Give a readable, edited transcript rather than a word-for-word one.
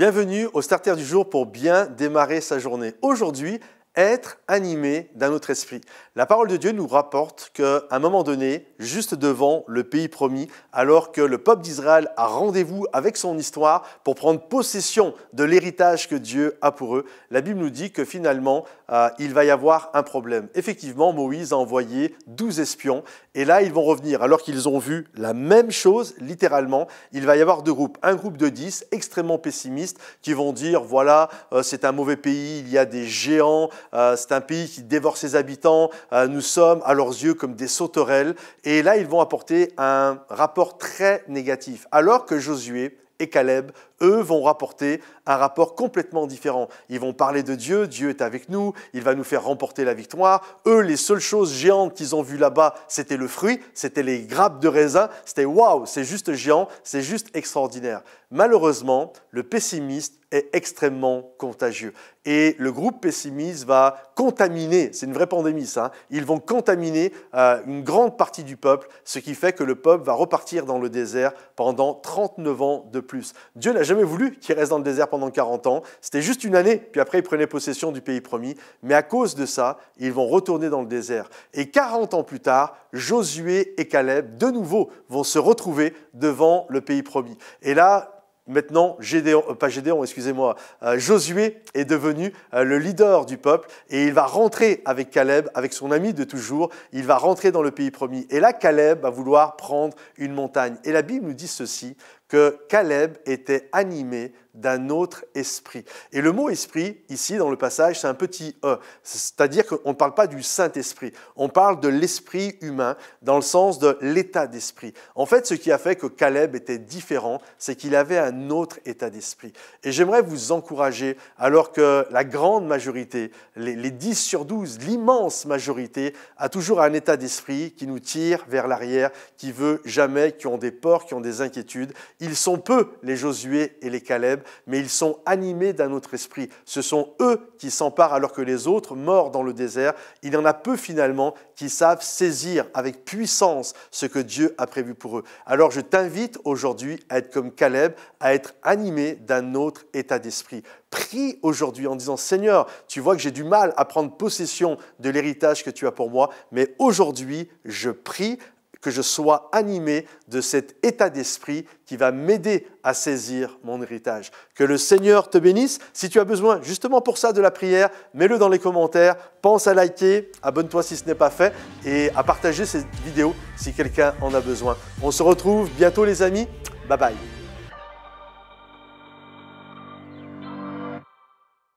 Bienvenue au Starter du jour pour bien démarrer sa journée. Aujourd'hui, être animé d'un autre esprit. La parole de Dieu nous rapporte qu'à un moment donné, juste devant le pays promis, alors que le peuple d'Israël a rendez-vous avec son histoire pour prendre possession de l'héritage que Dieu a pour eux, la Bible nous dit que finalement, il va y avoir un problème. Effectivement, Moïse a envoyé 12 espions et là, ils vont revenir alors qu'ils ont vu la même chose, littéralement. Il va y avoir deux groupes. Un groupe de 10 extrêmement pessimistes qui vont dire, voilà, c'est un mauvais pays, il y a des géants, c'est un pays qui dévore ses habitants, nous sommes à leurs yeux comme des sauterelles. Et là, ils vont apporter un rapport très négatif. Alors que Josué et Caleb, eux, vont rapporter un rapport complètement différent. Ils vont parler de Dieu, Dieu est avec nous, il va nous faire remporter la victoire. Eux, les seules choses géantes qu'ils ont vues là-bas, c'était le fruit, c'était les grappes de raisin. C'était waouh, c'est juste géant, c'est juste extraordinaire. Malheureusement, le pessimiste est extrêmement contagieux. Et le groupe pessimiste va contaminer, c'est une vraie pandémie ça, ils vont contaminer une grande partie du peuple, ce qui fait que le peuple va repartir dans le désert pendant 39 ans de plus. Dieu n'a jamais voulu qu'il reste dans le désert pendant 40 ans, c'était juste une année, puis après il prenait possession du pays promis, mais à cause de ça, ils vont retourner dans le désert. Et 40 ans plus tard, Josué et Caleb, de nouveau, vont se retrouver devant le pays promis. Et là, maintenant, Josué est devenu le leader du peuple et il va rentrer avec Caleb, avec son ami de toujours, il va rentrer dans le pays promis. Et là, Caleb va vouloir prendre une montagne. Et la Bible nous dit ceci, que Caleb était animé d'un autre esprit. Et le mot esprit, ici, dans le passage, c'est un petit « e ». C'est-à-dire qu'on ne parle pas du Saint-Esprit. On parle de l'esprit humain, dans le sens de l'état d'esprit. En fait, ce qui a fait que Caleb était différent, c'est qu'il avait un autre état d'esprit. Et j'aimerais vous encourager, alors que la grande majorité, les 10 sur 12, l'immense majorité, a toujours un état d'esprit qui nous tire vers l'arrière, qui veut jamais, qui ont des peurs, qui ont des inquiétudes. Ils sont peu, les Josué et les Caleb, mais ils sont animés d'un autre esprit. Ce sont eux qui s'emparent alors que les autres, morts dans le désert, il y en a peu finalement qui savent saisir avec puissance ce que Dieu a prévu pour eux. Alors je t'invite aujourd'hui à être comme Caleb, à être animé d'un autre état d'esprit. Prie aujourd'hui en disant « Seigneur, tu vois que j'ai du mal à prendre possession de l'héritage que tu as pour moi, mais aujourd'hui, je prie que je sois animé de cet état d'esprit qui va m'aider à saisir mon héritage. » Que le Seigneur te bénisse. Si tu as besoin justement pour ça de la prière, mets-le dans les commentaires. Pense à liker, abonne-toi si ce n'est pas fait et à partager cette vidéo si quelqu'un en a besoin. On se retrouve bientôt les amis. Bye bye.